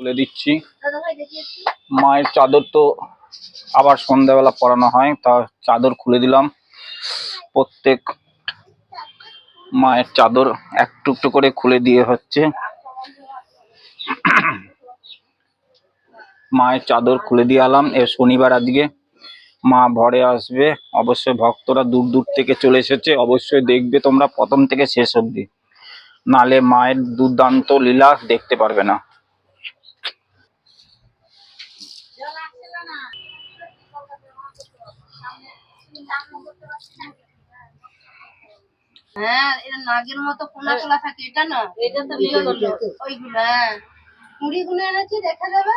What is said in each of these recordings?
খুলে দিচ্ছি। মায়ের চাদর তো আবার সন্ধ্যাবেলা পরানো হয়, তা চাদর খুলে দিলাম। প্রত্যেক মায়ের চাদর একটু একটু করে খুলে দিয়ে হচ্ছে। মায়ের চাদর খুলে দিয়ে এলাম। এ শনিবার আজকে মা ভরে আসবে। অবশ্যই ভক্তরা দূর দূর থেকে চলে এসেছে, অবশ্যই দেখবে তোমরা প্রথম থেকে শেষ অবধি, নালে মায়ের দুর্দান্ত লীলা দেখতে পারবে না। হ্যাঁ, এটা নাগের মতো কোনা কোলা থাকে, এটা না, এটা তো ওইগুলো। হ্যাঁ, কুড়িগুলো এনেছি, দেখা যাবে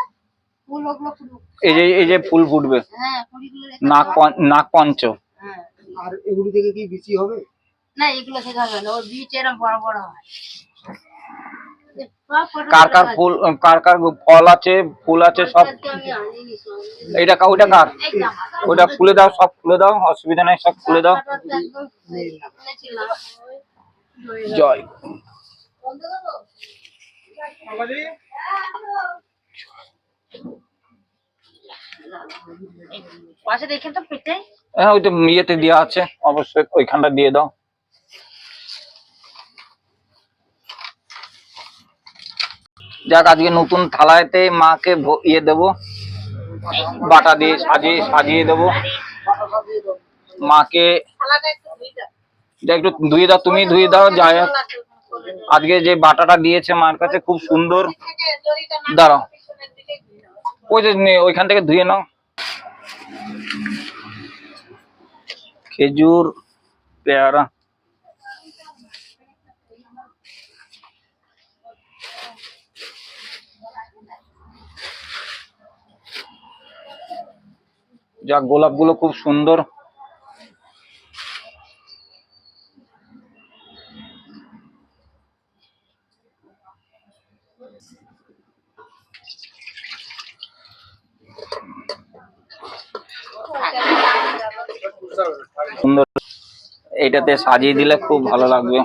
ফুল, ওগুলো এই যে ফুল ফুটবে। হ্যাঁ, কুড়িগুলো নাগ পঞ্চ। হ্যাঁ, আর এগুলি থেকে কি বিচি হবে? না, এগুলো থেকে হবে না, ওর বীজ এরকম বড় বড় হয়। কার কার ফুল, কার কার ফল আছে, ফুল আছে সব। এইটা ওইটা কার? ওইটা খুলে দাও, সব খুলে দাও, অসুবিধা নাই, সব খুলে দাও। জয় পাশে দেখেন তো পেটে। হ্যাঁ, ওই তো ইয়েতে দেওয়া আছে, অবশ্যই ওইখানটা দিয়ে দাও। যাক, আজকে নতুন থালাতে মাকে ইয়ে দেবো, বাটা দিয়ে সাজিয়ে দেবো মাকে। একটু ধুয়ে দাও, তুমি ধুয়ে দাও। যাই হোক, আজকে যে বাটাটা দিয়েছে মার কাছে খুব সুন্দর। দাঁড়াও, ওই যে ওইখান থেকে ধুয়ে নাও। খেজুর, পেয়ারা, যাক, গোলাপগুলো খুব সুন্দর। সুন্দর, এইটাতে সাজিয়ে দিলে খুব ভালো লাগবে।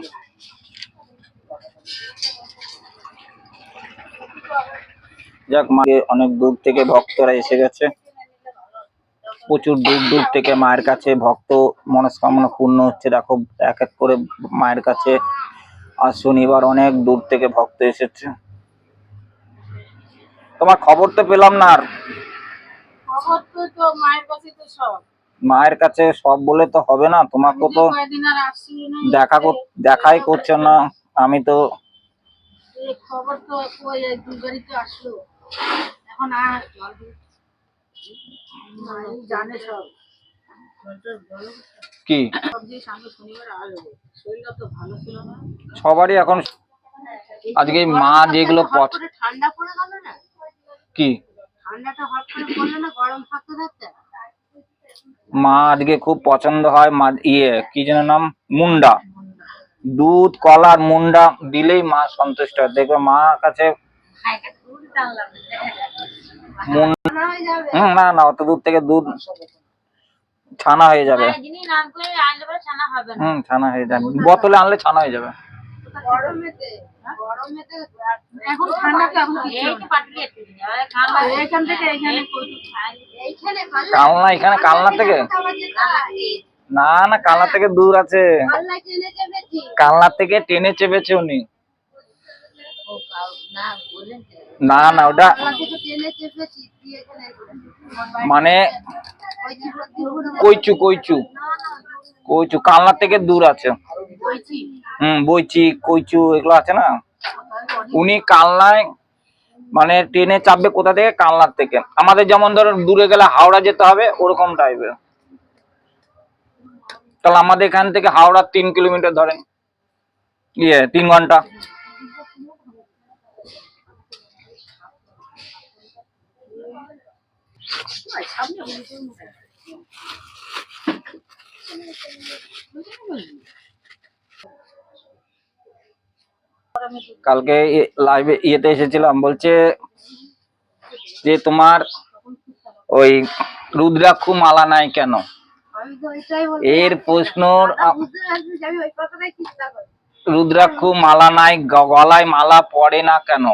যাক, মাকে অনেক দূর থেকে ভক্তরা এসে গেছে, প্রচুর দূর দূর থেকে মায়ের কাছে ভক্ত মনস্কামনা পূর্ণ হচ্ছে। দেখো, এক এক করে মায়ের কাছে। আর শনিবার অনেক দূর থেকে ভক্ত এসেছে। তোমার খবর তো পেলাম না। আর মায়ের কাছে সব বলে তো হবে না, তোমাকে তো দেখাই করছে না। আমি তো খবর তো দুবারই তো আসলো, এখন আর জানে সব কি সবারই এখন। আজকে মা যেগুলো ঠান্ডা পড়ে গেল না, কি ঠান্ডাটা হট করে পড়লো না, গরম থাকতে থাকতে মা আজকে খুব পছন্দ হয়। মা ইয়ে কি যেন নাম, মুন্ডা। দুধ, কলার মুন্ডা দিলেই মা সন্তুষ্ট হয়। দেখবে মা কাছে না না, অত দূর থেকে দুধ ছানা হয়ে যাবে। ছানা হয়ে যাবে, বোতলে আনলে ছানা হয়ে যাবে। কালনা, এখানে কালনা থেকে না না, কালনা থেকে দূর আছে। কালনা থেকে ট্রেনে চেপেছে উনি। না না, ওটা মানে কইচু কইচু কইচু, কালনা থেকে দূর আছে। বইচি, কইচু, এগুলো আছে না। উনি কালনায় মানে ট্রেনে চাপবে কোথা থেকে, কালনার থেকে। আমাদের যেমন ধরো দূরে গেলে হাওড়া যেতে হবে, ওরকম টাইপের। তাহলে আমাদের এখান থেকে হাওড়া 3 কিলোমিটার ধরেন, 3 ঘন্টা। কালকে লাইভে ইয়েতে এসেছিলাম, বলছে যে তোমার ওই রুদ্রাক্ষ মালা নাই কেন। এর প্রশ্ন, রুদ্রাক্ষ মালা নাই, গলায় মালা পড়ে না কেন।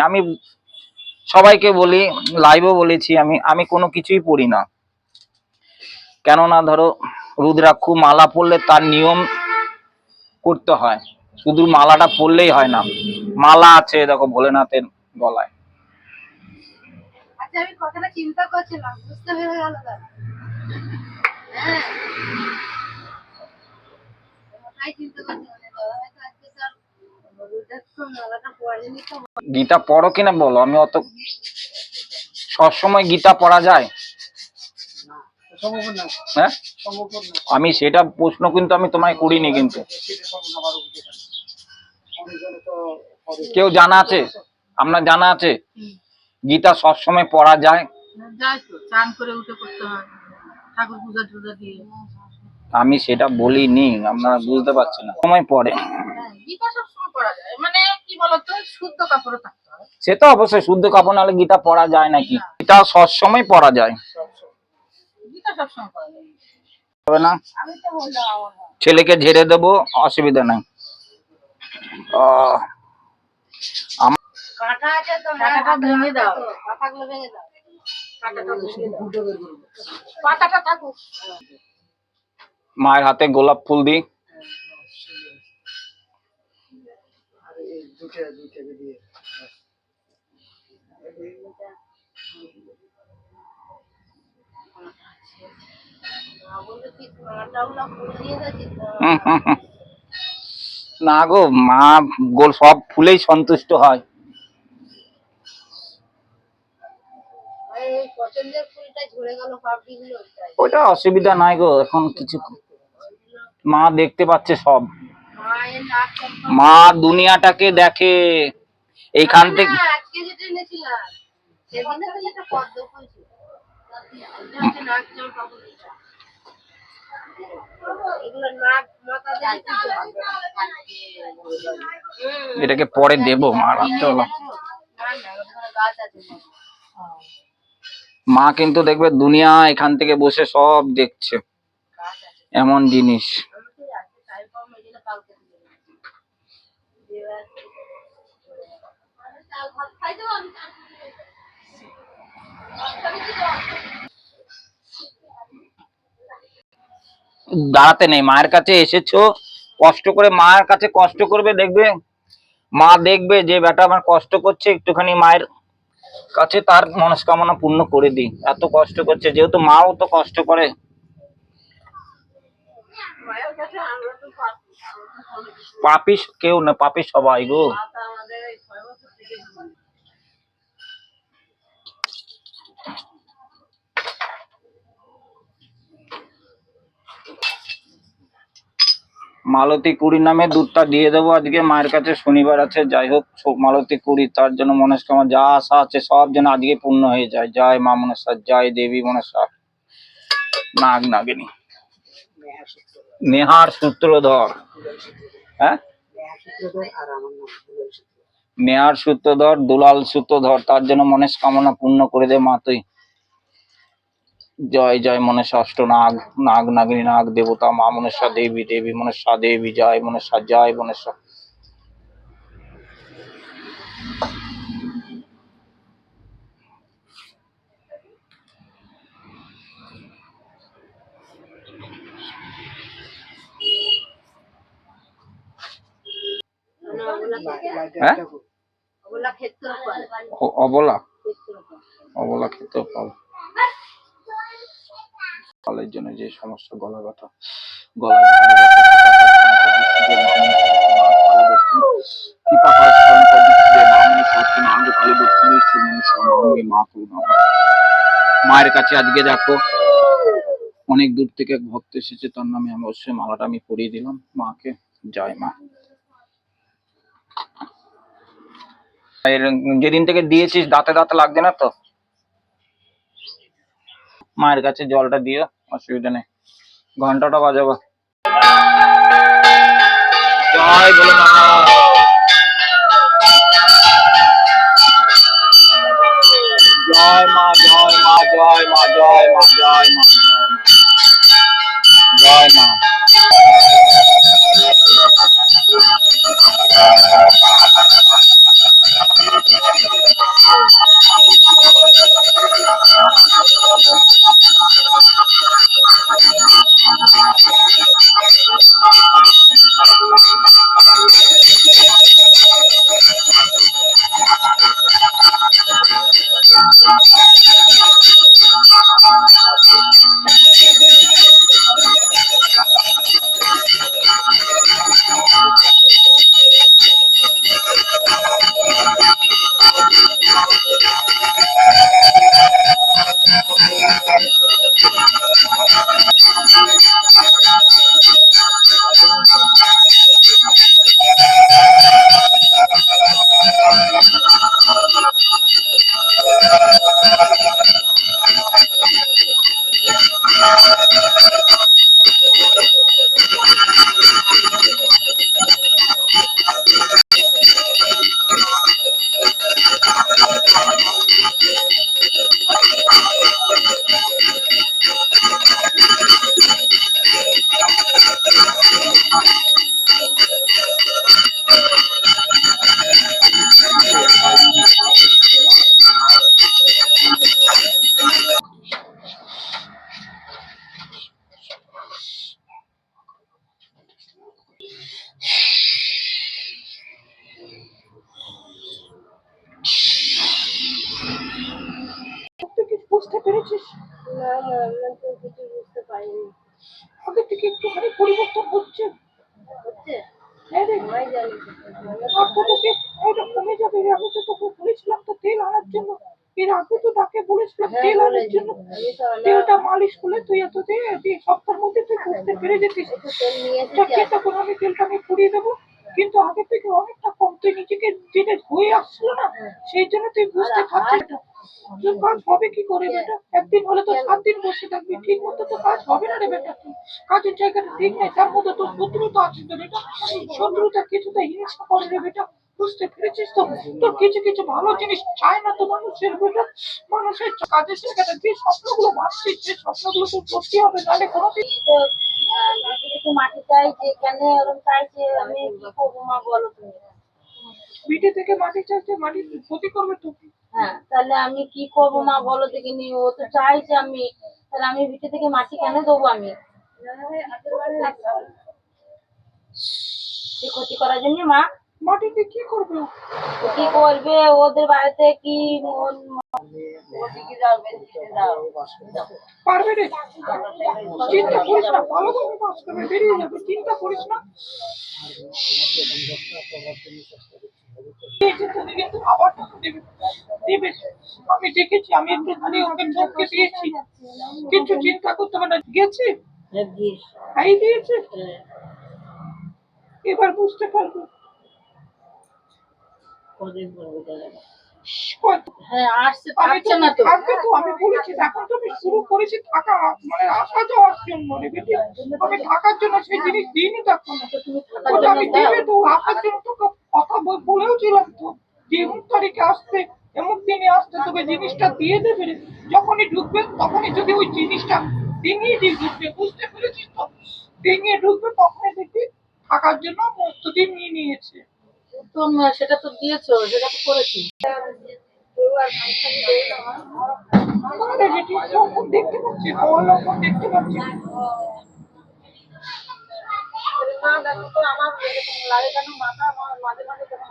আমি সবাইকে বলি, লাইভও বলেছি, আমি কোনো কিছুই পড়ি না। কেননা ধরো রুদ্রাক্ষ মালা পড়লে তার নিয়ম করতে হয়, শুধু মালাটা পড়লেই হয় না, মালা আছে দেখো ভোলেনাথের গলায়। আচ্ছা আমি কথাটা চিন্তা করছিলাম, বুঝতে পেরে গেল দাদা। হ্যাঁ ওটাই চিন্তা করছিলাম যে দাদা হয়তো আজকে তার রুদ্রাক্ষ মালাটা পড়েনি তো। গীতা পড়ো কিনা বলো, আমি অত সবসময় গীতা পড়া যায়? না, সম্ভব না, হ্যাঁ সম্ভব না। আমি সেটা প্রশ্ন কিন্তু আমি তোমায় করিনি, কিন্তু সেটা সম্ভব না, আমার অভিজ্ঞতা নেই। অনেকজনে তো করে। কেউ জানা আছে, আপনার জানা আছে গীতা সবসময় পড়া যায়? যায় তো, চান করে উঠে করতে হয়, ঠাকুর পূজা টুজা দিয়ে। আমি সেটা বলিনি, আপনারা বুঝতে পারছেন না। সময় পড়ে গীতা সবসময় পড়া যায়, মানে কি বলতো শুদ্ধ কাপড়ে থাকতে হয়। সে তো অবশ্যই, শুদ্ধ কাপড় নাহলে গীতা পড়া যায় নাকি? গীতা সবসময় পড়া যায়, গীতা সবসময় পড়া যায়। হবে না? আমি তো বললাম আমার না। ছেলেকে ঝেড়ে দেবো, অসুবিধা নাই। কাঁটা আছে তো, কাঁটাটা ভেঙে দাও, কাঁটাগুলো ভেঙে দাও, কাঁটাটা ভেঙে দাও, ফুটো বের করবো। পাতাটা থাকুক। মায়ের হাতে গোলাপ ফুল দিই। আর এই দুটাকে দিয়ে বললো কি কাঁটাগুলো ফুল দিয়ে গেছে তো। না গো, মা গোল সব ফুলেই সন্তুষ্ট হয়। এই পছন্দের ফুলটা ঝরে গেল, পাপড়িগুলো ওটা অসুবিধা নাই গো, এখন কিছু মা দেখতে পাচ্ছে সব, মায়ের নাক চম্পা। মা দুনিয়াটাকে দেখে এইখান থেকে। আজকে যেটা এনেছিলাম সেদিনে তো যেটা পদ্ম ফুল ছিল, এটা হচ্ছে নাক চম্পা ফুল। এগুলো নাক মাথা দিয়ে এটাকে পরে দেবো, মা রাখতে হলো। গাছ আছে। মা কিন্তু দেখবে দুনিয়া এখান থেকে বসে সব দেখছে, এমন জিনিস। দাঁড়াতে নেই, মায়ের কাছে এসেছো কষ্ট করে, মায়ের কাছে কষ্ট করবে, দেখবে মা দেখবে যে বেটা আমার কষ্ট করছে, একটুখানি মায়ের কাছে তার মনস্কামনা পূর্ণ করে দিই। এত কষ্ট করছে, যেহেতু মাও তো কষ্ট করে। পাপি কেউ না, পাপি সবাই গো। মালতী কুড়ি নামে দুধটা দিয়ে দেবো আজকে মায়ের কাছে, শনিবার আছে। যাই হোক, মালতী কুড়ি তার জন্য মনস্কামনা যা আশা আছে সব যেন আজকে পূর্ণ হয়ে যায়। জয় মা মনসা, জয় দেবী মনসা। নাগ নাগিনী নেহার সূত্রধর। হ্যাঁ, আর আমার নাম দুলাল সূত্র। নেহার সূত্রধর, দুলাল সূত্রধর, তার জন্য মনস্কামনা পূর্ণ করে দে মা তুই। জয় জয় মনসা অষ্ট নাগ, নাগ নাগিনী, নাগ দেবতা, মা মনসা দেবী, দেবী মনসা দেবী, জয় মনসা, জয় মনসা। হ্যাঁ, অবলা, অবলা খেতেও পাবো। ফলের জন্য যে সমস্যা, গলা ব্যথা, গলায় মায়ের কাছে আজকে দেখো অনেক দূর থেকে এক ভক্ত এসেছে, তার নামে আমি অবশ্যই মালাটা আমি পরিয়ে দিলাম মাকে। জয় মা। যেদিন থেকে দিয়েছিস দাঁতে দাঁতে লাগছে না তো? মায়ের কাছে জলটা দিও, অসুবিধা নেই। ঘন্টাটা বাজাবো। জয় বলো মা। জয় মা, জয় মা, জয় মা, জয় মা, জয় মা, জয় মা। তুই কিছু বুঝতে পেরেছিস? না মা, আমরা তো কিছু বুঝতে পারিনি। আগে থেকে একটুখানি পরিবর্তন হচ্ছে। হচ্ছে? হ্যাঁ রে, আমরাই জানি। আর তো তোকে এটা কমে যাবে রে। আমি তো তোকে বলেছিলাম তো তেল আনার জন্য। এর আগে তো তাকে বলেছিলাম হ্যাঁ, তেল আনার বলেছি। জন্য। আমি তো তেলটা মালিশ করলে তুই এত এই সপ্তাহের মধ্যে তুই বুঝতে পেরে যেতিস। একটু তেল নিয়ে আচ্ছা, এসেছি চিন্তা করে আমি তেলটা আমি পুড়িয়ে দেবো। কিন্তু আগে থেকে অনেকটা কম, তুই নিজেকে যেটা হয়ে আসছিল না, সেই জন্য তুই বুঝতে পারছিস না। তোর কাজ হবে কি করে বেটা? একদিন হলে তো 7 দিন বসে থাকবি, ঠিক মতো তো কাজ হবে না রে বেটা। কাজের জায়গাটা ঠিক নেই, তার মধ্যে তোর শত্রুতা আছে তো বেটা। শত্রুতা কিছুটা হিংসা করে রে বেটা। বুঝতে পেরেছিস তো? তোর কিছু কিছু ভালো জিনিস চায় না তো মানুষের বেটা। মানুষের কাজের জায়গাটা যে স্বপ্নগুলো ভাবছিস, যে স্বপ্নগুলো তোর সত্যি হবে, নাহলে কোনোদিন তো একটু মাটি চাইছে, কেন এরকম চাইছে, আমি কি করবো মা বলো তুমি? ভিটে থেকে মাটি চাইছে, মাটি ক্ষতি করবে তো। হ্যাঁ, তাহলে আমি কি করবো মা বলো দেখিনি? ও তো চাইছে আমি, তাহলে আমি ভিটে থেকে মাটি কেন দেবো আমি? কি ক্ষতি করার জন্য মা? মাটিতে কি করবে ও? তো কি করবে ওদের বাড়িতে কি ওদিকে যাও, বেদিকে যাও। পারবে রে, চিন্তা করিস না, ভালোভাবে বাস করবে, বেরিয়ে যাবে, চিন্তা করিস না। এই যে তুমি কিন্তু আবার টাকা দেবে, দেবে। আমি দেখেছি, আমি একটুখানি ওকে চমকে দিয়েছি। কিছু চিন্তা করতে হবে না, গেছে খাই দিয়েছে, এবার বুঝতে পারবো। হ্যাঁ, আসছে, আমি থাকছে না তো। থাকবে তো, আমি বলেছি এখন তো আমি শুরু করেছি থাকা, মানে আসা যাওয়ার জন্য রে বেটি। আমি থাকার জন্য সেই জিনিস দিইনি তখন। ওটা আমি দেবে তো, আসার জন্য তোকে কথা বলেও ছিলাম তো যে এমন তারিখে আসতে, এমন দিনে আসতে, তোকে জিনিসটা দিয়ে দেবে রে। যখনই ঢুকবে তখনই যদি ওই জিনিসটা ডিঙিয়ে দিয়ে ঢুকবে, বুঝতে পেরেছিস তো? ডিঙিয়ে ঢুকবে তখনই দেখবি থাকার জন্য প্রস্তুতি নিয়ে নিয়েছে। তো সেটা তো দিয়েছো, সেটা তো করেছি। আমাদের বেটি লক্ষণ দেখতে পাচ্ছি, হওয়ার লক্ষণ দেখতে পাচ্ছি। না দেখো তো, আমার এরকম লাগে কেন, মাথা আমার মাঝে মাঝে কেন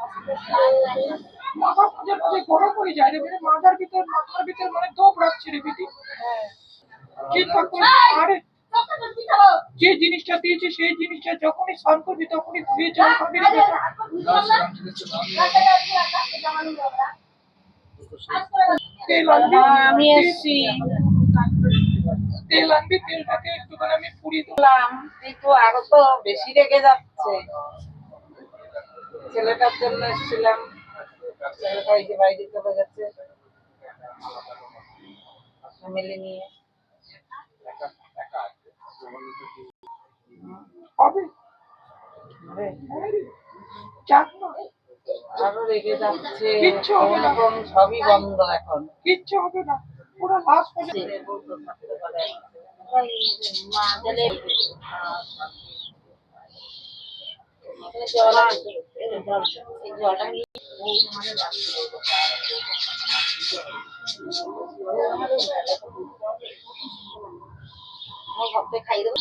মাথা মাঝে মাঝে গরম হয়ে যায় রে বেটি, মাথার ভিতর মানে দোপ রাখছে রে বেটি। চিন্তা করে, আরে যে জিনিসটা দিয়েছে সেই জিনিসটা যখনই স্নান করবি তখনই ধুয়ে জল খাবি রে বেটা। তেল আনবি, আমি এসছি, তেল আনবি, তেলটাকে একটুখানি আমি পুড়িয়ে দেবো। কিন্তু আরো তো বেশি রেগে যাচ্ছে। ছেলেটার জন্য এসেছিলাম, ছেলেটা এই যে বাইরে চলে গেছে ফ্যামিলি নিয়ে। হবে যাক না, আরো রেগে যাচ্ছে, কিচ্ছু হবে না, ফোন সবই বন্ধ এখন। কিচ্ছু হবে না, পুরো লাশ পর্যন্ত। মা গেলে জল আছে, এই জলটা নিয়ে আমার ভাবতে খাই দেবো।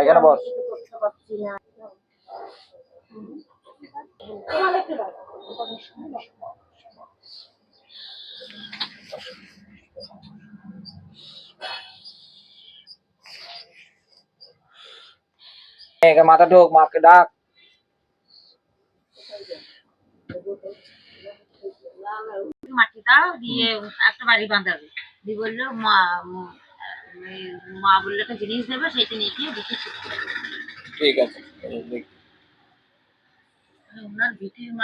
এখানে বস। মাথা ঢোক, মাকে ডাক। মাটিটা দিয়ে একটা বাড়ি বাঁধাবে দিয়ে বললো মা মা বললো একটা জিনিস দেবে সেটা নিয়ে গিয়ে দেখে ঠিক আছে। ওনার ভিটির